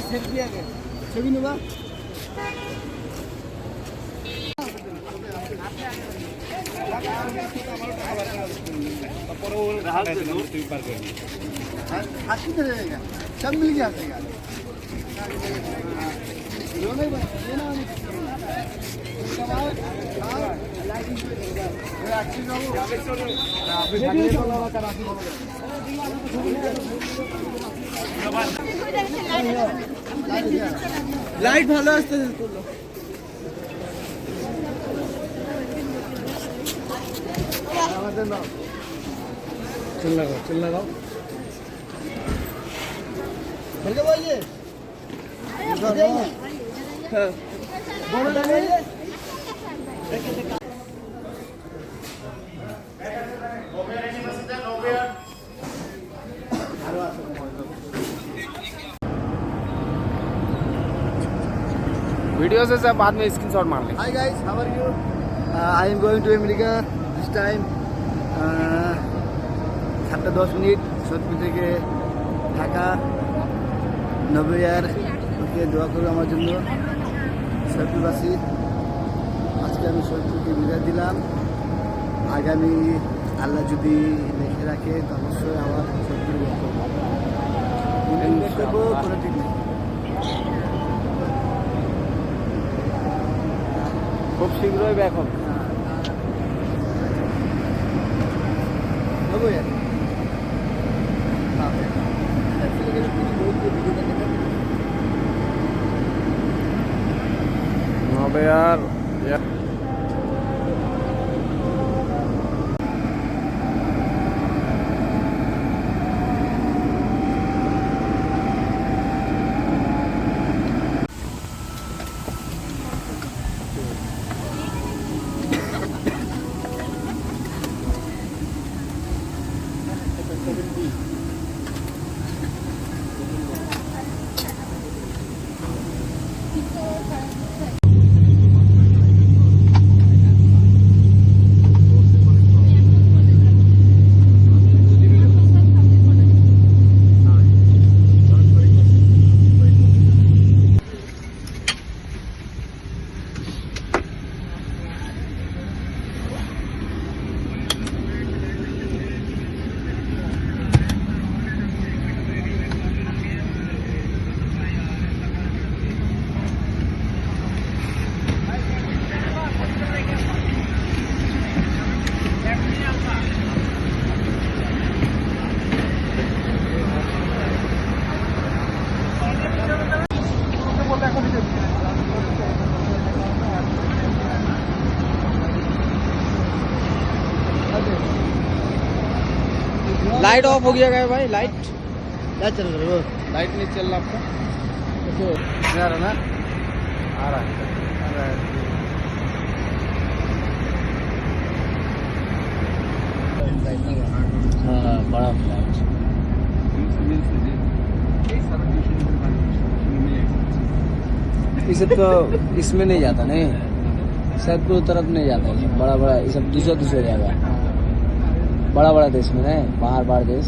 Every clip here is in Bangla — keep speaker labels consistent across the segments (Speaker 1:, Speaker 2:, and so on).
Speaker 1: সেলফি আগে ছবি নেবা सब मिल गया लाइट ভালো আসছে তুলো আমাদের নাও চল লাগাও বলকে বলিয়ে হ্যাঁ বড় লাগাইয়ে
Speaker 2: वीडियो से सब बाद में स्क्रीनशॉट मार लें।
Speaker 1: Hi guys, how are you? I am going to America this time. 7:10 সত্যি থেকে ঢাকা নবয়ার ওকে দোয়া করো আমার জন্য সত্যিবাসী আজকে আমি সত্যিকে বিদায় দিলাম আগামী আল্লাহ যদি লিখে রাখে তো অবশ্যই আমার সত্যি করবো কোনো ঠিক নেই
Speaker 2: খুব শীঘ্রই ব্যাক হবে अबे यार लाइट ऑफ हो गया क्या भाई लाइट
Speaker 1: क्या चल रहा है वो
Speaker 2: लाइट नहीं चल रहा आपका
Speaker 1: नहीं आ रहा ना
Speaker 2: आ रहा है
Speaker 1: हाँ बड़ा फ्लैट
Speaker 2: ये सब तो इसमें नहीं जाता नहीं सैदपुर तरफ नहीं जाता है बड़ा बड़ा ये सब दूसरा जाएगा बड़ा बड़ा देश में है बाहर देश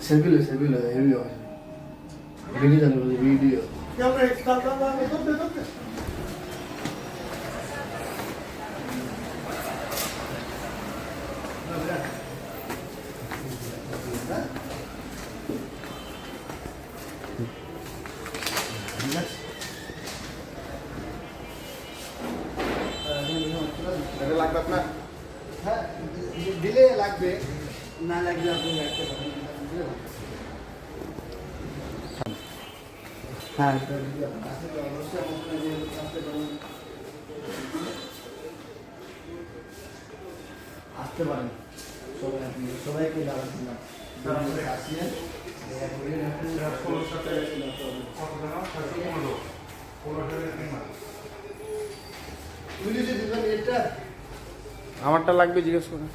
Speaker 1: सेल्फी ले हेवी हो वीडियो
Speaker 2: লাগবে আপনার
Speaker 1: হ্যাঁ দিলে লাগবে না লাগলে আপনি রাখতে পারেন হ্যাঁ আসতে পারেন সবাইকে জানাচ্ছিলাম আসিয়ে
Speaker 2: আমারটা লাগবে জিজ্ঞেস করে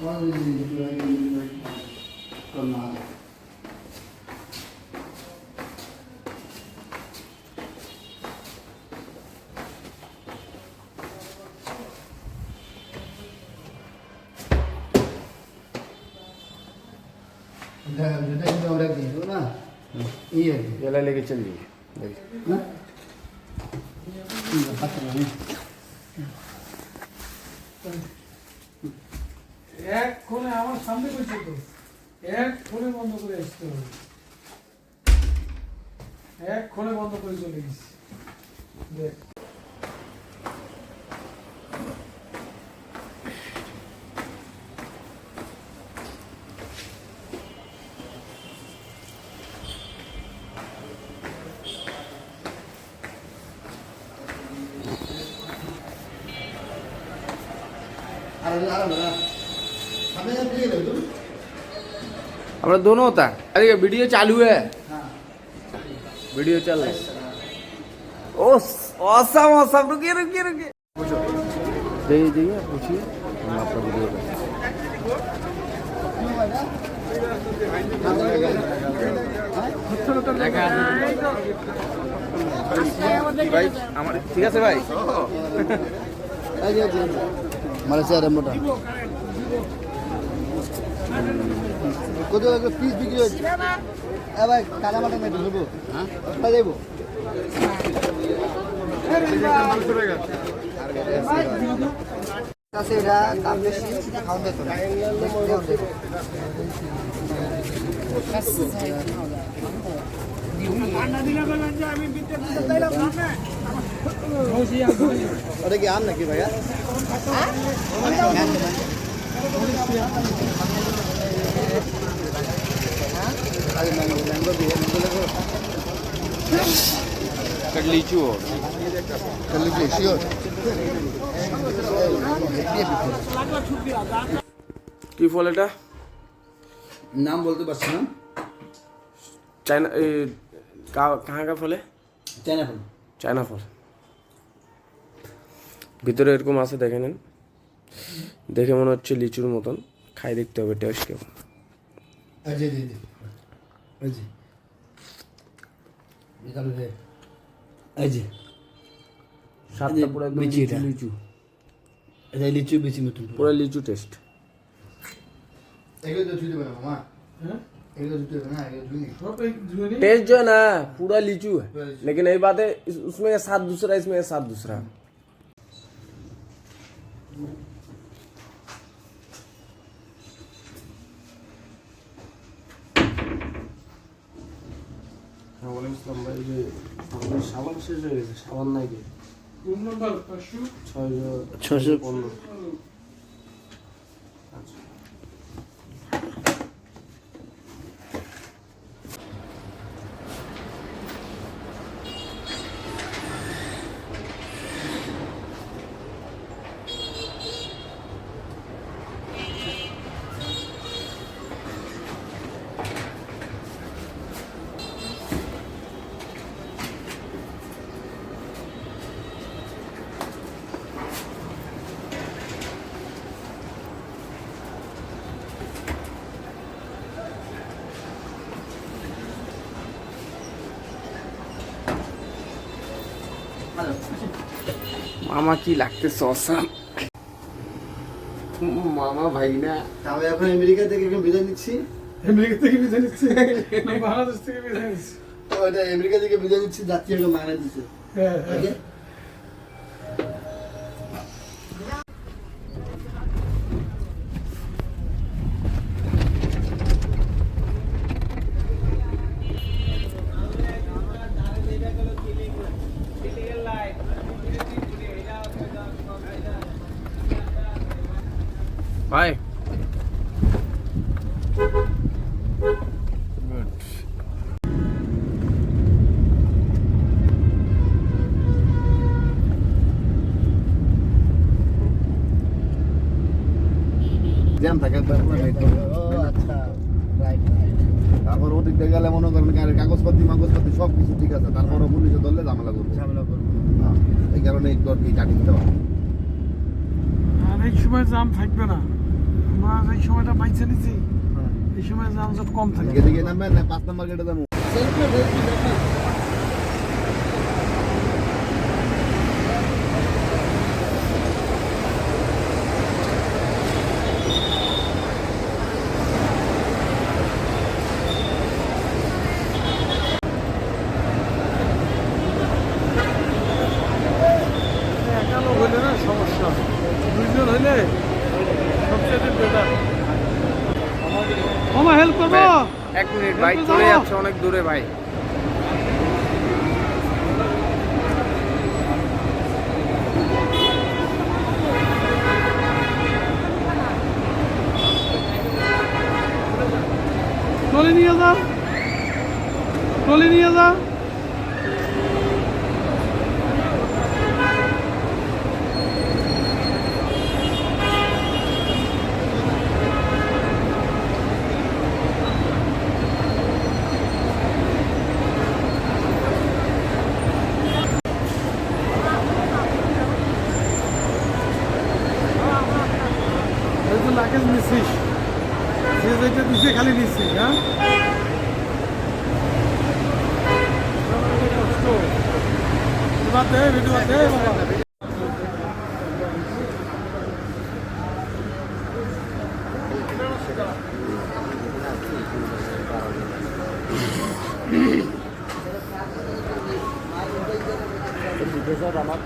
Speaker 1: One is যেটা কিন্তু আমরা দিয়ে দেবো না এই আর কি
Speaker 2: जला लेके चल जाइए
Speaker 1: না পাত্র নেই
Speaker 3: এক ফোনে আমার সামনে বসে তো এক ফোনে বন্ধ করে আসতে হবে এক ফোনে বন্ধ করে চলে গেছি দেখ
Speaker 2: हमारा दोनों होता है अरे वीडियो चालू है वीडियो चल रहा है ओ औसम औसम रुकिए रुकिए रुकिए जाइए जाइए पूछिए हम आपका वीडियो कर ভাই আমার ঠিক আছে ভাই
Speaker 1: মালয়েশিয়ার মোটা কত পিস বিক্রি হচ্ছে ভাই কালা মাটন মেটে নেবো হ্যাঁ দেবো এটা দাম বেশি খাওয়া যেত না ওটা কি আম নাকি ভাইয়া
Speaker 2: कर लीचू हो কি ফল এটা
Speaker 1: নাম বলতে পারছি না
Speaker 2: চায়না কাহা কা ফল
Speaker 1: চায়না ফল
Speaker 2: চায়না ফল ভিতরে এরকম আছে দেখে নেন দেখে মনে হচ্ছে লিচুর মতন খাই দেখতে হবে টেস্ট কেমন
Speaker 1: জি জি জি জি নিকাল রে এই যে
Speaker 2: স্বাদটা পুরো একদম
Speaker 1: লিচু এটা।
Speaker 2: লিচু
Speaker 1: এটা লিচু বেশি মতন
Speaker 2: পুরো লিচু টেস্ট
Speaker 1: এগুলো তো ছুটে না মামা
Speaker 3: হ্যাঁ
Speaker 1: এগুলো ছুটে না এগুলো ছুটে
Speaker 3: সব এই জুনি
Speaker 2: टेस्ट जो है ना पूरा लीचू है
Speaker 1: पूरा लीचू।
Speaker 2: लेकिन यही बात है उसमें का स्वाद दूसरा इसमें का स्वाद दूसरा সাবান শেষ হয়ে গেছে সাবান নাই কি
Speaker 3: রুম নাম্বার 500
Speaker 1: 615
Speaker 2: মামা কি লাগতেছে অসাম মামা ভাই না
Speaker 1: আমি এখন আমেরিকা থেকে বিদায় নিচ্ছি
Speaker 3: আমেরিকা থেকে বিদায় নিচ্ছে না বাংলাদেশ থেকে বিদায় নিচ্ছে
Speaker 1: ওটা আমেরিকা থেকে বিদায় নিচ্ছি যাত্রী আগে মানা দিচ্ছে
Speaker 3: হ্যাঁ
Speaker 1: ওকে
Speaker 2: ভাই
Speaker 1: জ্যাম থাকে আচ্ছা রাইট তারপর ওদিক দিয়ে গেলে মনে করেন গাড়ির কাগজপাতি সব কিছু ঠিক আছে তারপরও পুলিশে ধরলে ঝামেলা করবো এই কারণে একটু আর কি কাটি দিতে পারবো
Speaker 3: আর এই সময় জাম থাকবে না আমরা এই সময়টা বাইছে নিছি এই সময় সময় যানজট কম থাকে।
Speaker 1: এদিকে নামবেন না 5 নম্বর গেটে যাবো।
Speaker 3: একা লোক হইলে না সমস্যা, দুইজন হইলে সবচেয়ে বেটার। মামা হেল্প করবো?
Speaker 2: 1 মিনিট ভাই, চলে যাচ্ছে অনেক দূরে ভাই।
Speaker 3: ট্রলি নিয়ে যা, ট্রলি নিয়ে যা। লাগেজ নিচ্ছিস, যে যেটা দিচ্ছে খালি নিচ্ছিস, হ্যাঁ কষ্ট। বাদ দে, ভিডিও বাদ দে বাবা।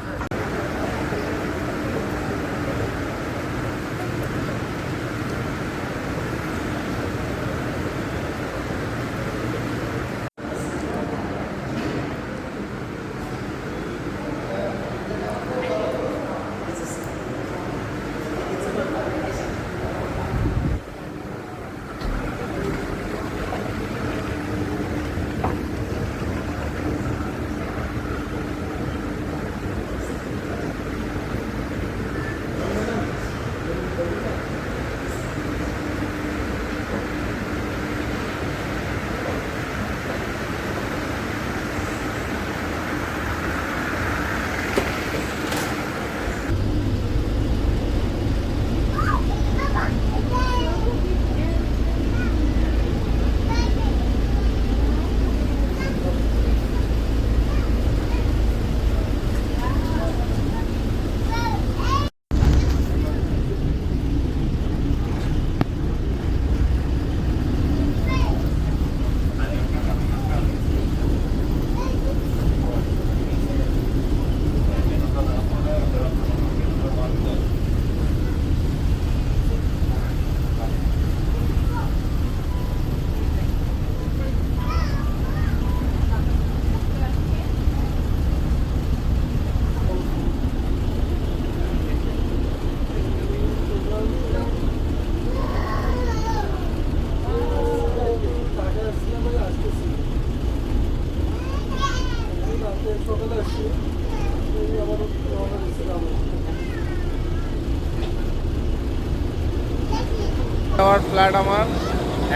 Speaker 2: আমার ফ্ল্যাট আমার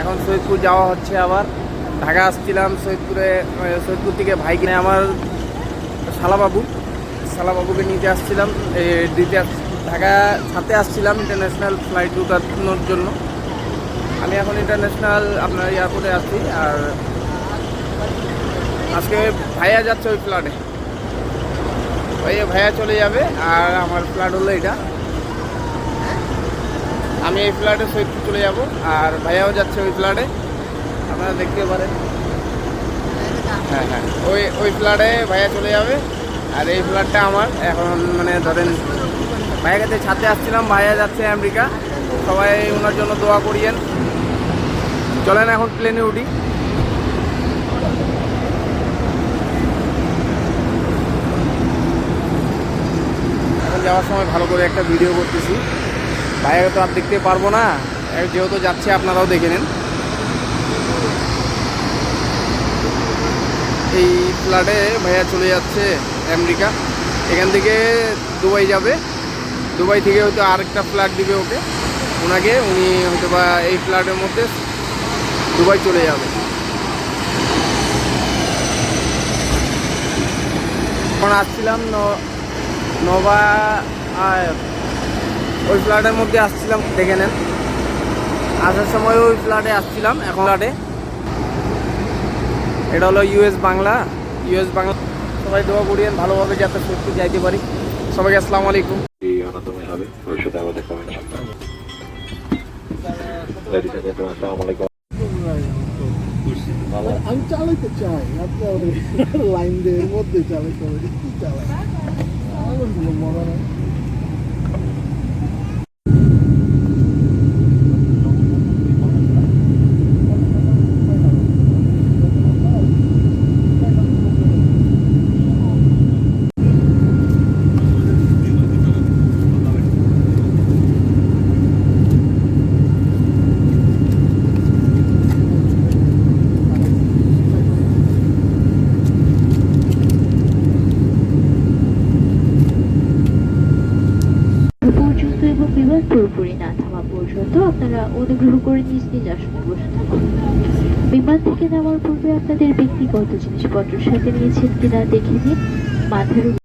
Speaker 2: এখন সৈয়দপুর যাওয়া হচ্ছে। আবার ঢাকা আসছিলাম, সৈয়দপুর থেকে ভাই কিনে আমার শালাবাবুকে নিতে আসছিলাম, ঢাকা ছাড়তে আসছিলাম ইন্টারন্যাশনাল ফ্লাইট উঠানোর জন্য। আমি এখন ইন্টারন্যাশনাল আপনার এয়ারপোর্টে আছি। আর আজকে ভাইয়া যাচ্ছে ওই ফ্ল্যাটে, ভাইয়া চলে যাবে। আর আমার ফ্ল্যাট হলো এটা, আমি এই ফ্ল্যাটে সৈয়দপুর চলে যাব। আর ভাইয়াও যাচ্ছে ওই ফ্ল্যাটে, আপনারা দেখতে পারেন। হ্যাঁ হ্যাঁ, ওই ফ্ল্যাটে ভাইয়া চলে যাবে। আর এই ফ্ল্যাটটা আমার। এখন মানে ধরেন ভাইয়াকে ছাড়তে আসছিলাম, ভাইয়া যাচ্ছে আমেরিকা, সবাই ওনার জন্য দোয়া করিয়েন। চলেন এখন প্লেনে উঠি। এখন যাওয়ার সময় ভালো করে একটা ভিডিও করতেছি, ভাইয়াকে তো আর দেখতে পারবো না, যেহেতু যাচ্ছে আপনারাও দেখে নেন। এই ফ্লাইটে ভাইয়া চলে যাচ্ছে আমেরিকা, এখান থেকে দুবাই যাবে। দুবাই থেকে হয়তো আরেকটা ফ্লাইট দিবে ওকে, ওনাকে, উনি হয়তো বা এই ফ্লাইটের মধ্যে দুবাই চলে যাবে। এখন আসছিলাম ওই ফ্লাইটের মধ্যে আসছিলাম, দেখে নেন। আসার সময় ওই ফ্ল্যাটে আসছিলাম, এখন ফ্ল্যাটে। এটা হলো ইউএস বাংলা। সবাই দোয়া করিয়েন ভালোভাবে যাতে সত্যি যাইতে পারি। সবাইকে আসসালামু আলাইকুম।
Speaker 4: হবে ওর সাথে আমাদের কমেন্ট লেডিস এন্ড জেন্টলম্যান আসসালামু আলাইকুম
Speaker 3: আমি চালাইতে চাই, আপনার লাইন দিয়ে এর মধ্যে চালাইতে হবে, কি চালাই আমার কোনো মজা নাই।
Speaker 5: পর্যন্ত এবং বিমান পুরোপুরি না থামা পর্যন্ত আপনারা অনুগ্রহ করে নিজ নিজ আসনে বসে থাকুন। বিমান থেকে নামার পূর্বে আপনাদের ব্যক্তিগত জিনিসপত্র সাথে নিয়েছেন কিনা দেখে নিন। মাথার উপর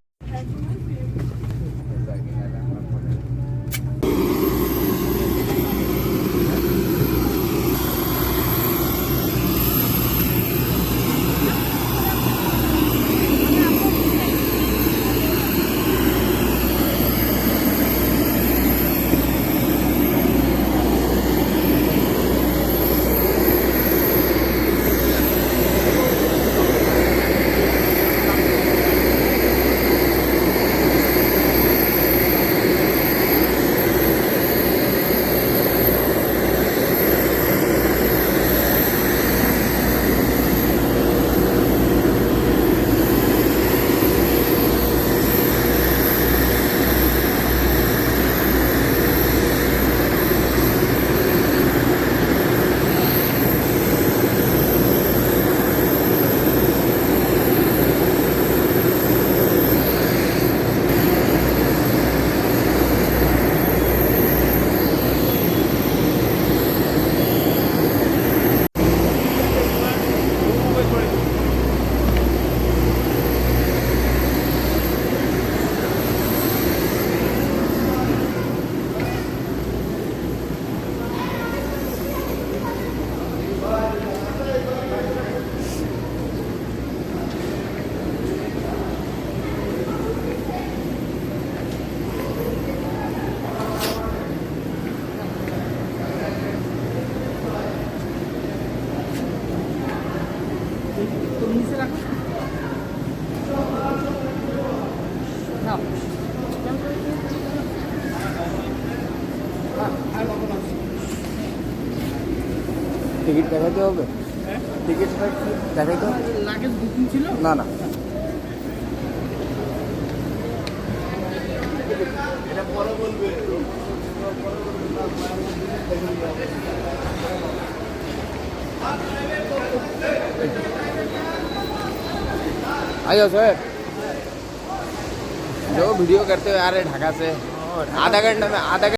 Speaker 2: টিকিট দেখাইতে হবে, টিকিট দেখাইতে হবে।
Speaker 3: লাগেজ বুকিং ছিল
Speaker 2: না না, आइए सर, जो वीडियो करते हो यार ढाका से आधा घंटा में